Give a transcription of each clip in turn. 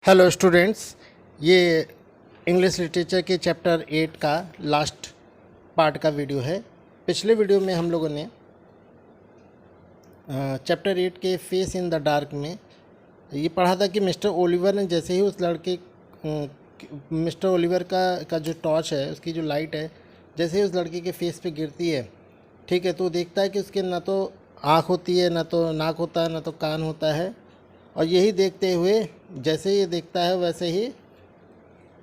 Hello students, ये English literature के chapter 8 का लास्ट पार्ट का वीडियो है। पिछले वीडियो में हम लोगों ने चैप्टर 8 के फेस इन द डार्क में ये पढ़ा था कि मिस्टर ओलिवर ने जैसे ही उस लड़के मिस्टर ओलिवर का जो टॉर्च है, उसकी जो लाइट है, जैसे ही उस लड़के के फेस पे गिरती है, ठीक है, तो देखता है कि उसके ना तो आँख होती है, ना तो नाक होता है, ना तो कान होता है। और यही देखते हुए जैसे ये देखता है वैसे ही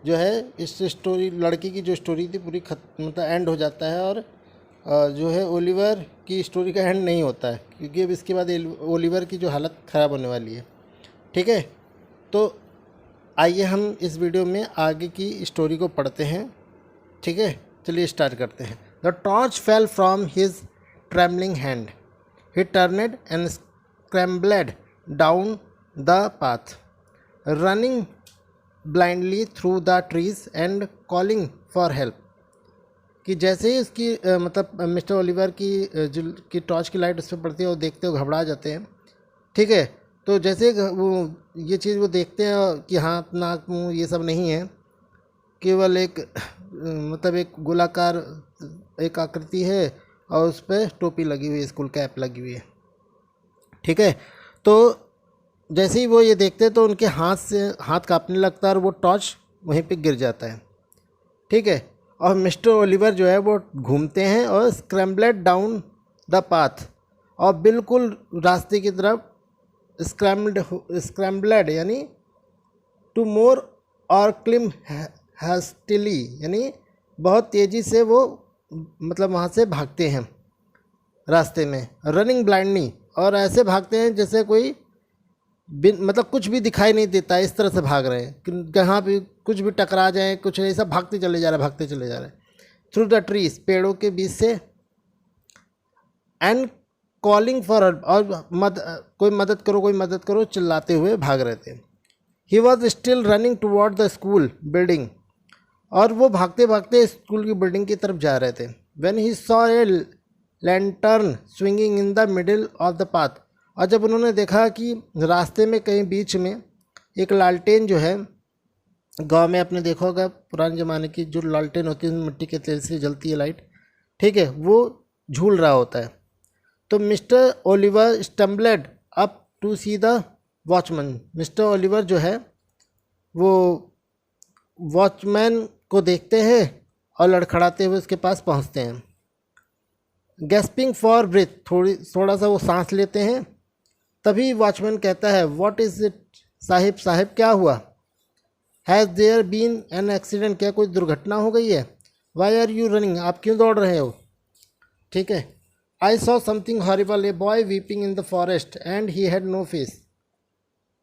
जो है इस स्टोरी, लड़की की जो स्टोरी थी पूरी मतलब एंड हो जाता है। और जो है ओलिवर की स्टोरी का एंड नहीं होता है, क्योंकि अब इसके बाद ओलिवर की जो हालत ख़राब होने वाली है। ठीक है, तो आइए हम इस वीडियो में आगे की स्टोरी को पढ़ते हैं। ठीक है, चलिए स्टार्ट करते हैं। The torch fell from his trembling hand, he turned and scrambled down the path, running blindly through the trees and calling for help। कि जैसे ही उसकी मतलब मिस्टर ओलिवर की टॉर्च की लाइट उस पर पड़ती है, वो देखते हो घबरा जाते हैं। ठीक है, तो जैसे वो ये चीज़ वो देखते हैं कि हाथ नाक मुंह ये सब नहीं है, केवल एक मतलब एक गोलाकार एक आकृति है और उस पर टोपी लगी हुई है, स्कूल कैप लगी हुई है। ठीक है, तो जैसे ही वो ये देखते हैं तो उनके हाथ कांपने लगता है और वो टॉर्च वहीं पे गिर जाता है। ठीक है, और मिस्टर ओलिवर जो है वो घूमते हैं और स्क्रैम्बलेड डाउन द पाथ, और बिल्कुल रास्ते की तरफ स्क्रैम्बलेड यानी टू मोर और क्लिम हैस्टिली, यानी बहुत तेज़ी से वो मतलब वहाँ से भागते हैं रास्ते में। रनिंग ब्लाइंडली, और ऐसे भागते हैं जैसे कोई मतलब कुछ भी दिखाई नहीं देता, इस तरह से भाग रहे हैं कि कहाँ भी कुछ भी टकरा जाए, कुछ नहीं, सब भागते चले जा रहे। थ्रू द ट्रीज, पेड़ों के बीच से। एंड कॉलिंग फॉर, और कोई मदद करो चिल्लाते हुए भाग रहे थे। He was still running toward the school building, और वो भागते भागते स्कूल की बिल्डिंग की तरफ जा रहे थे। When he saw a lantern swinging in the middle of the path, और जब उन्होंने देखा कि रास्ते में कहीं बीच में एक लालटेन जो है, गांव में आपने देखा होगा पुराने ज़माने की जो लालटेन होती है मिट्टी के तेल से जलती है लाइट, ठीक है, वो झूल रहा होता है। तो mister Oliver stumbled up to see the watchman, mister Oliver जो है वो वॉचमैन को देखते हैं और लड़खड़ाते हुए उसके पास पहुंचते हैं। गैस्पिंग फॉर ब्रेथ, थोड़ा सा वो सांस लेते हैं। तभी वॉचमैन कहता है, व्हाट इज़ इट साहिब क्या हुआ? Has there been an accident, क्या कोई दुर्घटना हो गई है? वाई आर यू रनिंग, आप क्यों दौड़ रहे हो? ठीक है, I saw something horrible, a boy weeping in the forest and he had no face.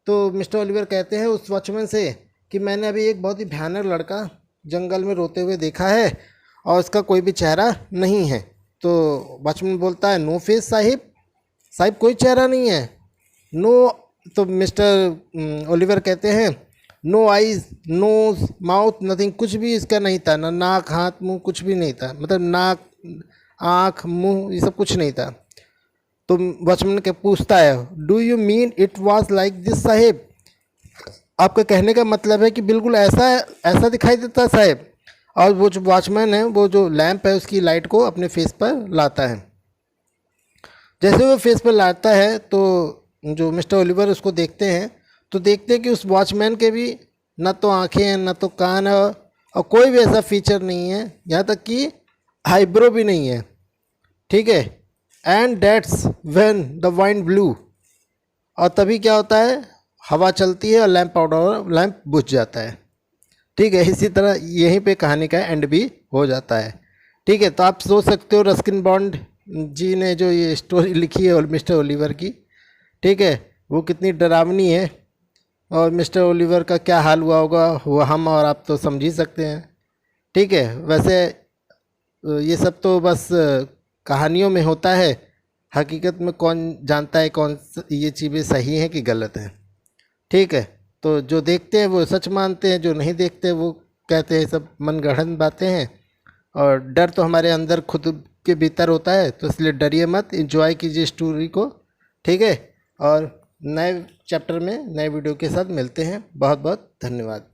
तो मिस्टर ओलिवर कहते हैं उस वॉचमैन से कि मैंने अभी एक बहुत ही भयानक लड़का जंगल में रोते हुए देखा है और उसका कोई भी चेहरा नहीं है। तो वॉचमैन बोलता है, नो फेस साहिब कोई चेहरा नहीं है। नो, तो मिस्टर ओलिवर कहते हैं, no eyes, nose, mouth, nothing, कुछ भी इसका नहीं था, ना नाक हाथ मुंह कुछ भी नहीं था, मतलब नाक आँख मुंह ये सब कुछ नहीं था। तो वॉचमैन के पूछता है, do you mean it was like this Sahib, आपका कहने का मतलब है कि बिल्कुल ऐसा दिखाई देता है साहिब? और वो जो वॉचमैन है, वो जो लैंप है उसकी लाइट को अपने फेस पर लाता है। जैसे वो फेस पर लाता है तो जो मिस्टर ओलिवर उसको देखते हैं, तो देखते हैं कि उस वॉचमैन के भी ना तो आंखें हैं ना तो कान है, और कोई भी ऐसा फीचर नहीं है, यहाँ तक कि आईब्रो भी नहीं है। ठीक है, and that's when the wind blew, और तभी क्या होता है, हवा चलती है और लैंप बुझ जाता है। ठीक है, इसी तरह यहीं पे कहानी का एंड भी हो जाता है। ठीक है, तो आप सोच सकते हो रस्किन बॉन्ड जी ने जो ये स्टोरी लिखी है मिस्टर ओलिवर की, ठीक है, वो कितनी डरावनी है, और मिस्टर ओलिवर का क्या हाल हुआ होगा वो हम और आप तो समझ ही सकते हैं। ठीक है, वैसे ये सब तो बस कहानियों में होता है, हकीकत में कौन जानता है कौन ये चीज़ें सही हैं कि गलत हैं। ठीक है, तो जो देखते हैं वो सच मानते हैं, जो नहीं देखते वो कहते हैं सब मनगढ़ंत बातें हैं। और डर तो हमारे अंदर खुद के भीतर होता है, तो इसलिए डरिए मत, एंजॉय कीजिए स्टोरी को। ठीक है, और नए चैप्टर में नए वीडियो के साथ मिलते हैं। बहुत बहुत धन्यवाद।